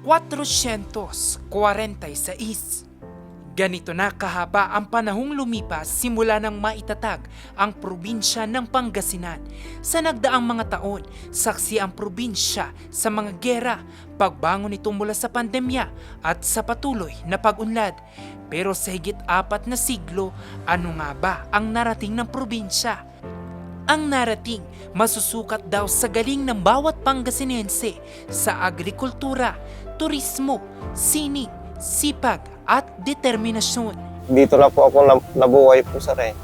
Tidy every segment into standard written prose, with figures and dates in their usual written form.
446. Ganito na kahaba ang panahong lumipas simula nang maitatag ang probinsya ng Pangasinan. Sa nagdaang mga taon, saksi ang probinsya sa mga gera, pagbangon nito mula sa pandemya at sa patuloy na pag-unlad. Pero sa higit 4 na siglo, ano nga ba ang narating ng probinsya? Ang narating masusukat daw sa galing ng bawat Pangasinense sa agrikultura, turismo, sining, sipag at determinasyon. Dito na po ako nabuhay po sir eh.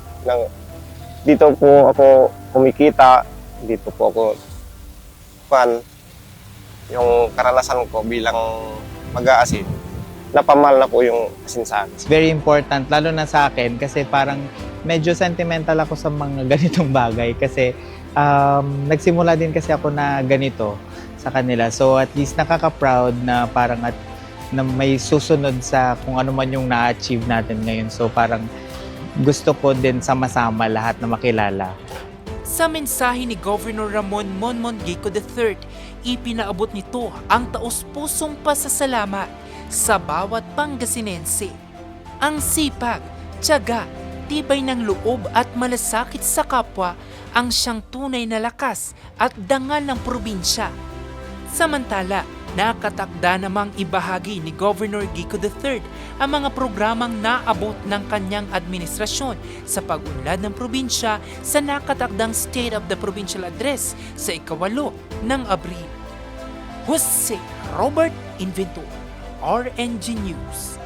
Dito po ako kumikita, dito po ako yung karanasan ko bilang mag-aasin. Napamahal na po yung asin sa akin. It's very important, lalo na sa akin kasi parang medyo sentimental ako sa mga ganitong bagay kasi nagsimula din kasi ako na ganito sa kanila. So at least nakaka-proud na parang na may susunod sa kung ano man yung na-achieve natin ngayon. So parang gusto ko din sama-sama lahat na makilala. Sa mensahe ni Governor Ramon Monmongico III, ipinaabot nito ang taos-pusong pasasalamat sa bawat Pangasinense. Ang sipag, tiyaga, tibay ng loob at malasakit sa kapwa ang siyang tunay na lakas at dangal ng probinsya. Samantala, nakatakda namang ibahagi ni Governor Gico III ang mga programang naabot ng kanyang administrasyon sa pag-unlad ng probinsya sa nakatakdang State of the Provincial Address sa ika-8 ng Abril. Jose Robert Inventor, RNG News.